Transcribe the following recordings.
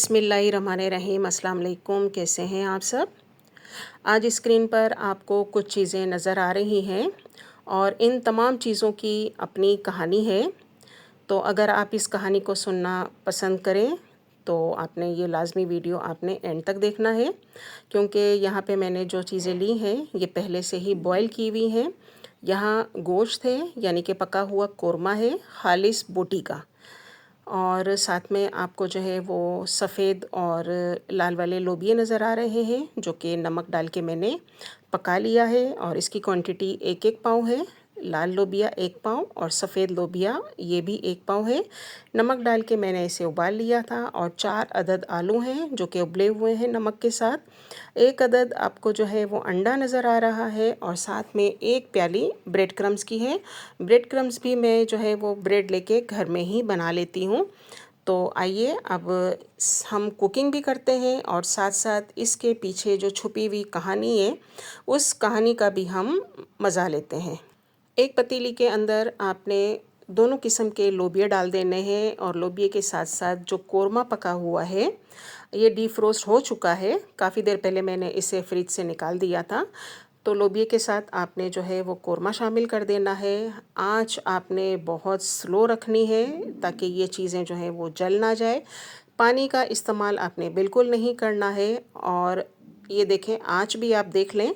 बिस्मिल्लाहिर्रहमानिर्रहीम। अस्सलाम वालेकुम। कैसे हैं आप सब? आज स्क्रीन पर आपको कुछ चीज़ें नज़र आ रही हैं और इन तमाम चीज़ों की अपनी कहानी है। तो अगर आप इस कहानी को सुनना पसंद करें तो आपने ये लाज़मी वीडियो आपने एंड तक देखना है, क्योंकि यहाँ पे मैंने जो चीज़ें ली हैं ये पहले से ही बॉयल की हुई हैं। यहाँ गोश्त है, यानी कि पका हुआ कोरमा है खालिस बोटी का, और साथ में आपको जो है वो सफ़ेद और लाल वाले लोबिये नज़र आ रहे हैं, जो कि नमक डाल के मैंने पका लिया है। और इसकी क्वांटिटी एक एक पाव है। लाल लोबिया एक पाव और सफ़ेद लोबिया ये भी एक पाव है। नमक डाल के मैंने इसे उबाल लिया था। और 4 अदद आलू हैं जो कि उबले हुए हैं नमक के साथ। एक अदद आपको जो है वो अंडा नज़र आ रहा है और साथ में एक प्याली ब्रेड क्रम्स की है। ब्रेड क्रम्स भी मैं जो है वो ब्रेड लेके घर में ही बना लेती हूँ। तो आइए अब हम कुकिंग भी करते हैं और साथ साथ इसके पीछे जो छुपी हुई कहानी है उस कहानी का भी हम मज़ा लेते हैं। एक पतीली के अंदर आपने दोनों किस्म के लोबिया डाल देने हैं और लोबिया के साथ साथ जो कोरमा पका हुआ है ये डीफ्रोस्ट हो चुका है। काफ़ी देर पहले मैंने इसे फ्रिज से निकाल दिया था। तो लोबिया के साथ आपने जो है वो कोरमा शामिल कर देना है। आंच आपने बहुत स्लो रखनी है ताकि ये चीज़ें जो हैं वो जल ना जाए। पानी का इस्तेमाल आपने बिल्कुल नहीं करना है। और ये देखें, आंच भी आप देख लें,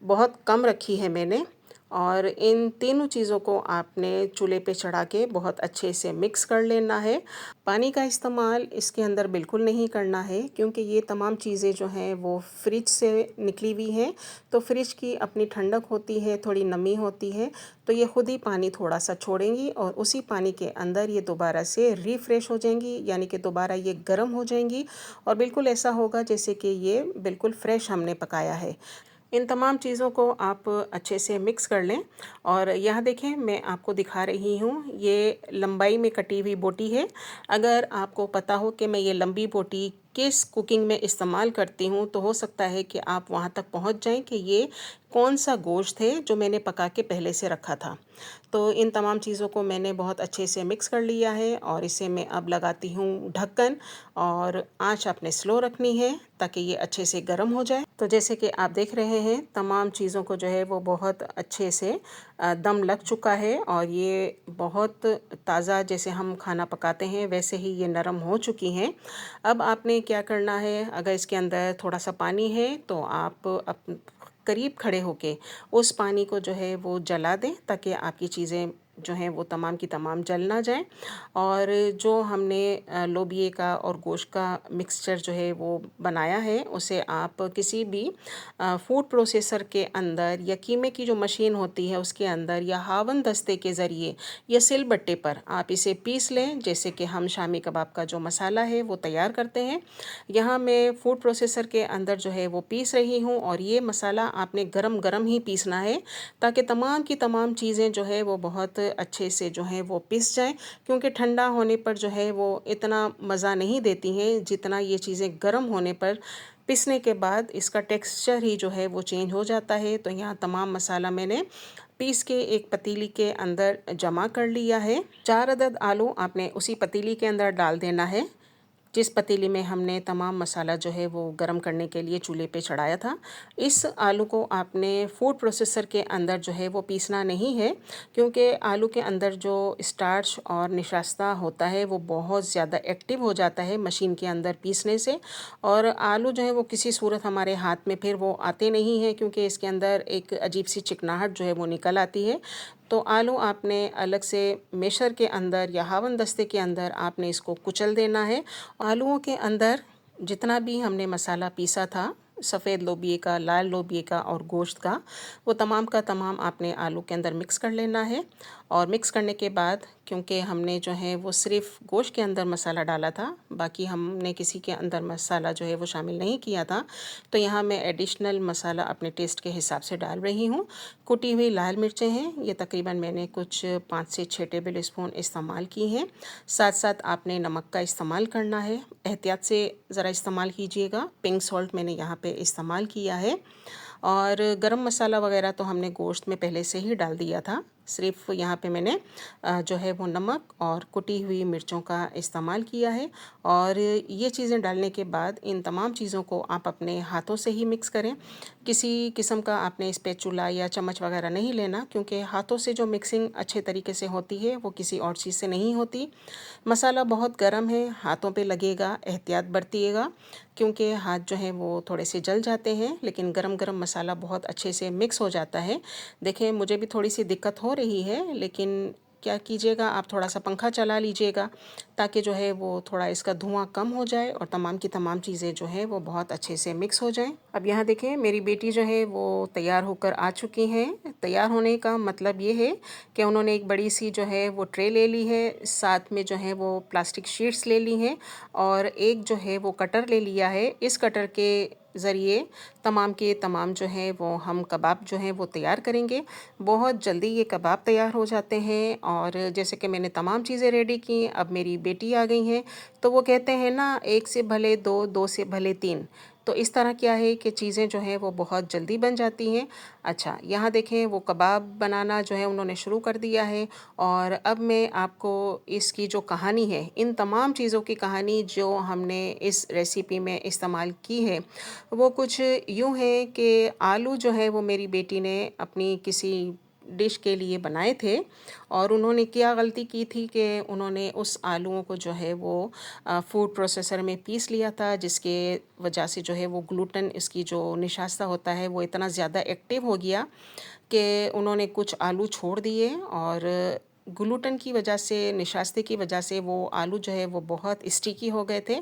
बहुत कम रखी है मैंने। और इन तीनों चीज़ों को आपने चूल्हे पे चढ़ा के बहुत अच्छे से मिक्स कर लेना है। पानी का इस्तेमाल इसके अंदर बिल्कुल नहीं करना है, क्योंकि ये तमाम चीज़ें जो हैं वो फ्रिज से निकली हुई हैं। तो फ्रिज की अपनी ठंडक होती है, थोड़ी नमी होती है, तो ये ख़ुद ही पानी थोड़ा सा छोड़ेंगी और उसी पानी के अंदर ये दोबारा से रिफ़्रेश हो जाएंगी, यानी कि दोबारा ये गर्म हो जाएंगी और बिल्कुल ऐसा होगा जैसे कि ये बिल्कुल फ़्रेश हमने पकाया है। इन तमाम चीज़ों को आप अच्छे से मिक्स कर लें। और यहाँ देखें, मैं आपको दिखा रही हूँ, ये लंबाई में कटी हुई बोटी है। अगर आपको पता हो कि मैं ये लंबी बोटी किस कुकिंग में इस्तेमाल करती हूँ तो हो सकता है कि आप वहाँ तक पहुँच जाएं कि ये कौन सा गोश्त है जो मैंने पका के पहले से रखा था। तो इन तमाम चीज़ों को मैंने बहुत अच्छे से मिक्स कर लिया है और इसे मैं अब लगाती हूँ ढक्कन। और आंच आपने स्लो रखनी है ताकि ये अच्छे से गर्म हो जाए। तो जैसे कि आप देख रहे हैं, तमाम चीज़ों को जो है वो बहुत अच्छे से दम लग चुका है और ये बहुत ताज़ा, जैसे हम खाना पकाते हैं वैसे ही ये नरम हो चुकी हैं। अब आपने क्या करना है, अगर इसके अंदर थोड़ा सा पानी है तो आप करीब खड़े होके उस पानी को जो है वो जला दें ताकि आपकी चीज़ें जो हैं वो तमाम की तमाम जल ना जाएं। और जो हमने लोबिये का और गोश्त का मिक्सचर जो है वो बनाया है उसे आप किसी भी फूड प्रोसेसर के अंदर या कीमे की जो मशीन होती है उसके अंदर या हावन दस्ते के ज़रिए या सिलबट्टे पर आप इसे पीस लें, जैसे कि हम शामी कबाब का जो मसाला है वो तैयार करते हैं। यहाँ मैं फूड प्रोसेसर के अंदर जो है वो पीस रही हूँ और ये मसाला आपने गरम गरम ही पीसना है ताकि तमाम की तमाम चीज़ें जो है वो बहुत अच्छे से जो है वो पिस जाएं, क्योंकि ठंडा होने पर जो है वो इतना मज़ा नहीं देती हैं जितना ये चीज़ें गर्म होने पर पिसने के बाद इसका टेक्सचर ही जो है वो चेंज हो जाता है। तो यहाँ तमाम मसाला मैंने पीस के एक पतीली के अंदर जमा कर लिया है। 4 अदद आलू आपने उसी पतीली के अंदर डाल देना है जिस पतीली में हमने तमाम मसाला जो है वो गरम करने के लिए चूल्हे पे चढ़ाया था। इस आलू को आपने फूड प्रोसेसर के अंदर जो है वो पीसना नहीं है, क्योंकि आलू के अंदर जो स्टार्च और निशास्ता होता है वो बहुत ज़्यादा एक्टिव हो जाता है मशीन के अंदर पीसने से। और आलू जो है वो किसी सूरत हमारे हाथ में फिर वो आते नहीं हैं, क्योंकि इसके अंदर एक अजीब सी चिकनाहट जो है वो निकल आती है। तो आलू आपने अलग से मेशर के अंदर या हावन दस्ते के अंदर आपने इसको कुचल देना है। आलूओं के अंदर जितना भी हमने मसाला पीसा था, सफ़ेद लोबिये का, लाल लोबिये का और गोश्त का, वो तमाम का तमाम आपने आलू के अंदर मिक्स कर लेना है। और मिक्स करने के बाद, क्योंकि हमने जो है वो सिर्फ़ गोश्त के अंदर मसाला डाला था, बाकी हमने किसी के अंदर मसाला जो है वो शामिल नहीं किया था, तो यहाँ मैं एडिशनल मसाला अपने टेस्ट के हिसाब से डाल रही हूँ। कुटी हुई लाल मिर्चें हैं, ये तकरीबन मैंने कुछ 5 से 6 टेबल स्पून इस्तेमाल की हैं। साथ साथ आपने नमक का इस्तेमाल करना है, एहतियात से ज़रा इस्तेमाल कीजिएगा। पिंक सॉल्ट मैंने यहाँ पे इस्तेमाल किया है। और गरम मसाला वगैरह तो हमने गोश्त में पहले से ही डाल दिया था। सिर्फ यहाँ पे मैंने जो है वो नमक और कुटी हुई मिर्चों का इस्तेमाल किया है। और ये चीज़ें डालने के बाद इन तमाम चीज़ों को आप अपने हाथों से ही मिक्स करें। किसी किस्म का आपने स्पैचुला या चम्मच वगैरह नहीं लेना, क्योंकि हाथों से जो मिक्सिंग अच्छे तरीके से होती है वो किसी और चीज़ से नहीं होती। मसाला बहुत गर्म है, हाथों पे लगेगा, एहतियात बरतिएगा, क्योंकि हाथ जो हैं वो थोड़े से जल जाते हैं, लेकिन गरम गरम मसाला बहुत अच्छे से मिक्स हो जाता है। देखें, मुझे भी थोड़ी सी दिक्कत हो रही है, लेकिन क्या कीजिएगा, आप थोड़ा सा पंखा चला लीजिएगा, ताकि जो है वो थोड़ा इसका धुआं कम हो जाए और तमाम की तमाम चीज़ें जो हैं वो बहुत अच्छे से मिक्स हो जाएं। अब यहाँ देखें, मेरी बेटी जो है वो तैयार होकर आ चुकी हैं। तैयार होने का मतलब ये है कि उन्होंने एक बड़ी सी जो है वो ट्रे ले ली है, साथ में जो है वो प्लास्टिक शीट्स ले ली हैं, और एक जो है वो कटर ले लिया है। इस कटर के ज़रिए तमाम के तमाम जो है वो हम कबाब जो हैं वो तैयार करेंगे। बहुत जल्दी ये कबाब तैयार हो जाते हैं। और जैसे कि मैंने तमाम चीज़ें रेडी की, अब मेरी बेटी आ गई हैं, तो वो कहते हैं ना, एक से भले दो, दो से भले तीन। तो इस तरह क्या है कि चीज़ें जो हैं वो बहुत जल्दी बन जाती हैं। अच्छा, यहाँ देखें, वो कबाब बनाना जो है उन्होंने शुरू कर दिया है। और अब मैं आपको इसकी जो कहानी है, इन तमाम चीज़ों की कहानी जो हमने इस रेसिपी में इस्तेमाल की है, वो कुछ यूँ है कि आलू जो है वो मेरी बेटी ने अपनी किसी डिश के लिए बनाए थे। और उन्होंने क्या गलती की थी कि उन्होंने उस आलूओं को जो है वो फूड प्रोसेसर में पीस लिया था, जिसके वजह से जो है वो ग्लूटेन, इसकी जो निशास्ता होता है, वो इतना ज़्यादा एक्टिव हो गया कि उन्होंने कुछ आलू छोड़ दिए। और ग्लूटेन की वजह से, निशास्ते की वजह से वो आलू जो है वो बहुत स्टिकी हो गए थे,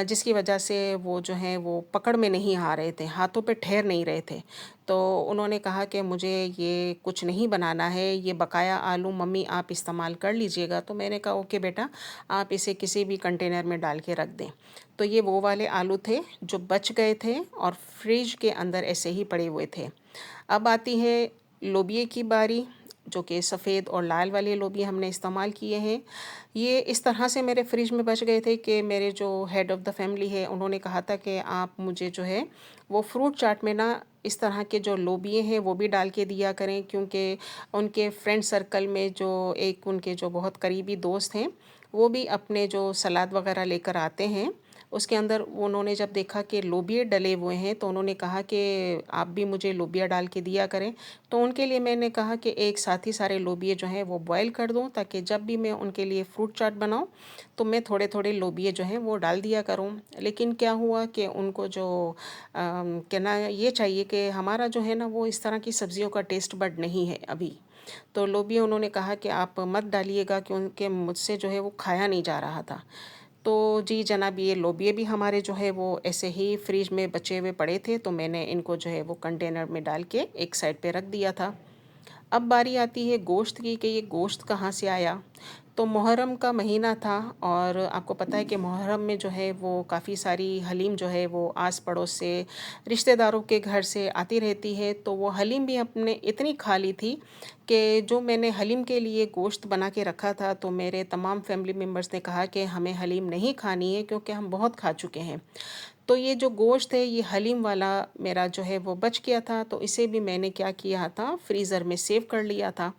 जिसकी वजह से वो जो हैं वो पकड़ में नहीं आ रहे थे, हाथों पे ठहर नहीं रहे थे। तो उन्होंने कहा कि मुझे ये कुछ नहीं बनाना है, ये बकाया आलू मम्मी आप इस्तेमाल कर लीजिएगा। तो मैंने कहा ओके बेटा, आप इसे किसी भी कंटेनर में डाल के रख दें। तो ये वो वाले आलू थे जो बच गए थे और फ्रिज के अंदर ऐसे ही पड़े हुए थे। अब आती है लोबिये की बारी, जो कि सफ़ेद और लाल वाले लोबिये हमने इस्तेमाल किए हैं। ये इस तरह से मेरे फ्रिज में बच गए थे कि मेरे जो हेड ऑफ़ द फैमिली है, उन्होंने कहा था कि आप मुझे जो है वो फ्रूट चाट में ना इस तरह के जो लोबिये हैं वो भी डाल के दिया करें, क्योंकि उनके फ्रेंड सर्कल में जो एक उनके जो बहुत करीबी दोस्त हैं, वो भी अपने जो सलाद वगैरह लेकर आते हैं, उसके अंदर उन्होंने जब देखा कि लोबिये डले हुए हैं, तो उन्होंने कहा कि आप भी मुझे लोबिया डाल के दिया करें। तो उनके लिए मैंने कहा कि एक साथ ही सारे लोबिये जो हैं वो बॉयल कर दूं, ताकि जब भी मैं उनके लिए फ्रूट चाट बनाऊं तो मैं थोड़े थोड़े लोबिये जो हैं वो डाल दिया करूं। लेकिन क्या हुआ कि उनको जो कहना ये चाहिए कि हमारा जो है ना वो इस तरह की सब्जियों का टेस्ट बड नहीं है अभी। तो लोबिये उन्होंने कहा कि आप मत डालिएगा, क्योंकि मुझसे जो है वो खाया नहीं जा रहा था। तो जी जनाब, ये लोबिये भी हमारे जो है वो ऐसे ही फ्रिज में बचे हुए पड़े थे, तो मैंने इनको जो है वो कंटेनर में डाल के एक साइड पे रख दिया था। अब बारी आती है गोश्त की कि ये गोश्त कहाँ से आया। तो मुहर्रम का महीना था, और आपको पता है कि मुहर्रम में जो है वो काफ़ी सारी हलीम जो है वो आस पड़ोस से, रिश्तेदारों के घर से आती रहती है। तो वो हलीम भी हमने इतनी खा ली थी कि जो मैंने हलीम के लिए गोश्त बना के रखा था, तो मेरे तमाम फैमिली मेम्बर्स ने कहा कि हमें हलीम नहीं खानी है, क्योंकि हम बहुत खा चुके हैं। तो ये जो गोश्त है, ये हलीम वाला मेरा जो है वो बच गया था, तो इसे भी मैंने क्या किया था, फ्रीज़र में सेव कर लिया था।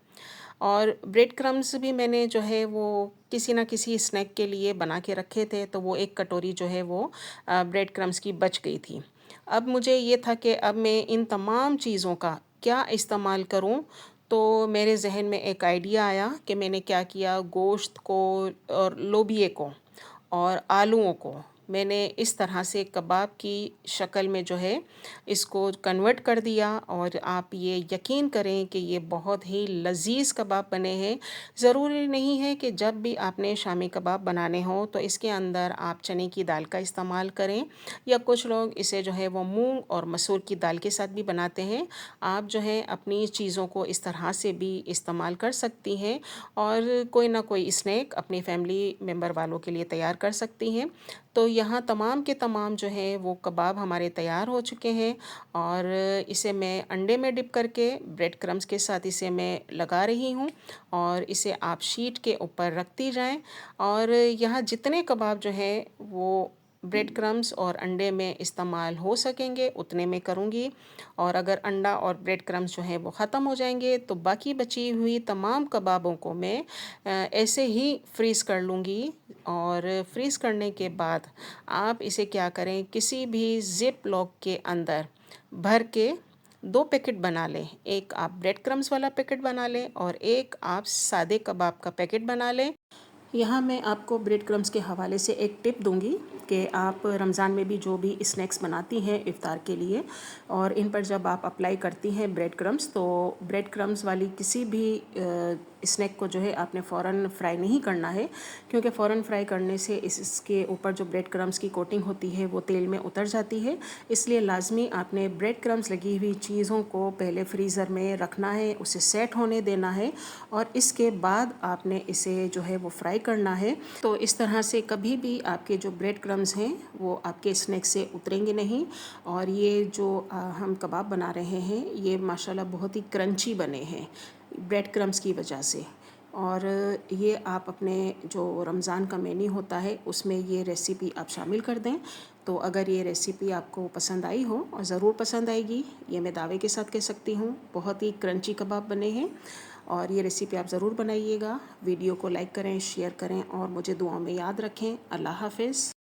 और ब्रेड क्रम्स भी मैंने जो है वो किसी ना किसी स्नैक के लिए बना के रखे थे, तो वो एक कटोरी जो है वो ब्रेड क्रम्स की बच गई थी। अब मुझे ये था कि अब मैं इन तमाम चीज़ों का क्या इस्तेमाल करूं। तो मेरे जहन में एक आइडिया आया कि मैंने क्या किया, गोश्त को और लोबिये को और आलूओं को मैंने इस तरह से कबाब की शक्ल में जो है इसको कन्वर्ट कर दिया। और आप ये यकीन करें कि ये बहुत ही लजीज कबाब बने हैं। ज़रूरी नहीं है कि जब भी आपने शामी कबाब बनाने हो तो इसके अंदर आप चने की दाल का इस्तेमाल करें, या कुछ लोग इसे जो है वो मूंग और मसूर की दाल के साथ भी बनाते हैं। आप जो है अपनी चीज़ों को इस तरह से भी इस्तेमाल कर सकती हैं, और कोई ना कोई स्नैक अपनी फैमिली मेम्बर वालों के लिए तैयार कर सकती हैं। तो यहाँ तमाम के तमाम जो है वो कबाब हमारे तैयार हो चुके हैं। और इसे मैं अंडे में डिप करके ब्रेड क्रम्स के साथ इसे मैं लगा रही हूँ, और इसे आप शीट के ऊपर रखती जाएं। और यहाँ जितने कबाब जो हैं वो ब्रेड क्रम्स और अंडे में इस्तेमाल हो सकेंगे उतने में करूँगी। और अगर अंडा और ब्रेड क्रम्स जो हैं वो ख़त्म हो जाएंगे तो बाकी बची हुई तमाम कबाबों को मैं ऐसे ही फ्रीज़ कर लूँगी। और फ्रीज़ करने के बाद आप इसे क्या करें, किसी भी ज़िप लॉक के अंदर भर के 2 पैकेट बना लें। एक आप ब्रेड क्रम्स वाला पैकेट बना लें और एक आप सादे कबाब का पैकेट बना लें। यहाँ मैं आपको ब्रेड क्रम्स के हवाले से एक टिप दूंगी कि आप रमज़ान में भी जो भी स्नैक्स बनाती हैं इफ़्तार के लिए, और इन पर जब आप अप्लाई करती हैं ब्रेड क्रम्स, तो ब्रेड क्रम्स वाली किसी भी स्नैक को जो है आपने फ़ौरन फ्राई नहीं करना है, क्योंकि फ़ौरन फ्राई करने से इसके ऊपर जो ब्रेड क्रम्स की कोटिंग होती है वो तेल में उतर जाती है। इसलिए लाजमी आपने ब्रेड क्रम्स लगी हुई चीज़ों को पहले फ्रीज़र में रखना है, उसे सेट होने देना है और इसके बाद आपने इसे जो है वो फ्राई करना है। तो इस तरह से कभी भी आपके जो ब्रेड क्रम्स हैं वो आपके स्नैक से उतरेंगे नहीं। और ये जो हम कबाब बना रहे हैं ये माशाल्लाह बहुत ही क्रंची बने हैं ब्रेड क्रम्स की वजह से। और ये आप अपने जो रमज़ान का मेन्यू होता है उसमें ये रेसिपी आप शामिल कर दें। तो अगर ये रेसिपी आपको पसंद आई हो, और ज़रूर पसंद आएगी, ये मैं दावे के साथ कह सकती हूँ, बहुत ही क्रंची कबाब बने हैं। और ये रेसिपी आप ज़रूर बनाइएगा। वीडियो को लाइक करें, शेयर करें और मुझे दुआओं में याद रखें। अल्लाह हाफ़िज़।